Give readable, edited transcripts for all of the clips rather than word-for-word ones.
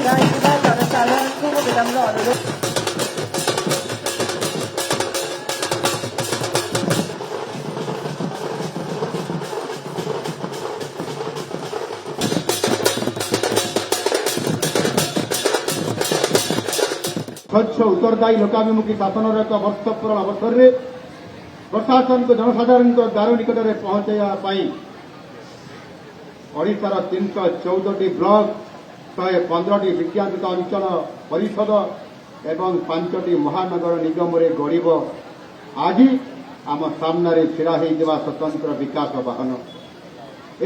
ଛିଡ଼ା ହୋଇଥିବା ଜନସାଧାରଣଙ୍କୁ ମୁଁ ବିନମ୍ର ଅନୁରୋଧ ସ୍ୱଚ୍ଛ ଉତ୍ତରଦାୟୀ ଲୋକାଭିମୁଖୀ ଶାସନର ଏକ ବର୍ଷପୂରଣ ଅବସରରେ ପ୍ରଶାସନକୁ ଜନସାଧାରଣଙ୍କ ଦ୍ୱାର ନିକଟରେ ପହଞ୍ଚାଇବା ପାଇଁ ଓଡ଼ିଶାର 314ଟି ବ୍ଲକ 115ଟି ବିଜ୍ଞାପିତ ଅଞ୍ଚଳ ପରିଷଦ ଏବଂ 5ଟି ମହାନଗର ନିଗମରେ ଗଡ଼ିବ ଆଜି ଆମ ସାମ୍ନାରେ ଛିଡ଼ା ହୋଇଥିବା ସ୍ୱତନ୍ତ୍ର ବିକାଶ ବାହନ।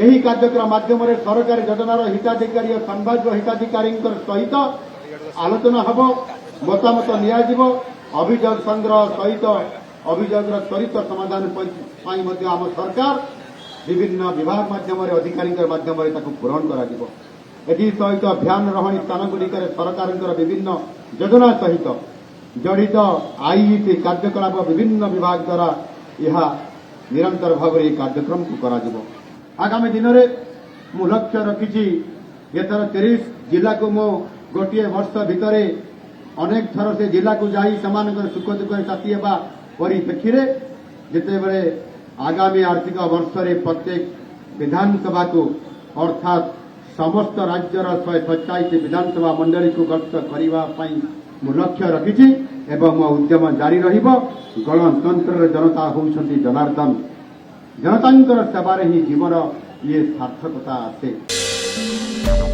ଏହି କାର୍ଯ୍ୟକ୍ରମ ମାଧ୍ୟମରେ ସରକାରୀ ଯୋଜନାର ହିତାଧିକାରୀ ଓ ସମ୍ଭାବ୍ୟ ହିତାଧିକାରୀଙ୍କ ସହିତ ଆଲୋଚନା ହେବ, ମତାମତ ନିଆଯିବ। ଅଭିଯୋଗ ସଂଗ୍ରହ ସହିତ ଅଭିଯୋଗର ତ୍ୱରିତ ସମାଧାନ ପାଇଁ ମଧ୍ୟ ଆମ ସରକାର ବିଭିନ୍ନ ବିଭାଗ ମାଧ୍ୟମରେ ଅଧିକାରୀଙ୍କ ମାଧ୍ୟମରେ ତାକୁ ପୂରଣ କରାଯିବ। ଏଥିସହିତ ଭ୍ୟାନ ରହଣୀ ସ୍ଥାନଗୁଡ଼ିକରେ ସରକାରଙ୍କର ବିଭିନ୍ନ ଯୋଜନା ସହିତ ଜଡ଼ିତ ଆଇଇଟି କାର୍ଯ୍ୟକଳାପ ବିଭିନ୍ନ ବିଭାଗ ଦ୍ୱାରା ଏହା ନିରନ୍ତର ଭାବରେ ଏହି କାର୍ଯ୍ୟକ୍ରମକୁ କରାଯିବ। ଆଗାମୀ ଦିନରେ ମୁଁ ଲକ୍ଷ୍ୟ ରଖିଛି ଏଥର 30 ଜିଲ୍ଲାକୁ ମୁଁ ଗୋଟିଏ ବର୍ଷ ଭିତରେ ଅନେକ ଥର ସେ ଜିଲ୍ଲାକୁ ଯାଇ ସେମାନଙ୍କର ସୁଖ ଦୁଃଖରେ ସାଥୀ ହେବା ପରିପ୍ରେକ୍ଷୀରେ ଯେତେବେଳେ ଆଗାମୀ ଆର୍ଥିକ ବର୍ଷରେ ପ୍ରତ୍ୟେକ ବିଧାନସଭାକୁ ଅର୍ଥାତ୍ ସମସ୍ତ ରାଜ୍ୟର 127 ବିଧାନସଭା ମଣ୍ଡଳୀକୁ ଗସ୍ତ କରିବା ପାଇଁ ମୁଁ ଲକ୍ଷ୍ୟ ରଖିଛି ଏବଂ ମୋ ଉଦ୍ୟମ ଜାରି ରହିବ। ଗଣତନ୍ତ୍ରର ଜନତା ହେଉଛନ୍ତି ଜନାର୍ଦ୍ଦନ, ଜନତାଙ୍କର ସେବାରେ ହିଁ ଜୀବନ ଇଏ ସାର୍ଥକତା ଆସେ।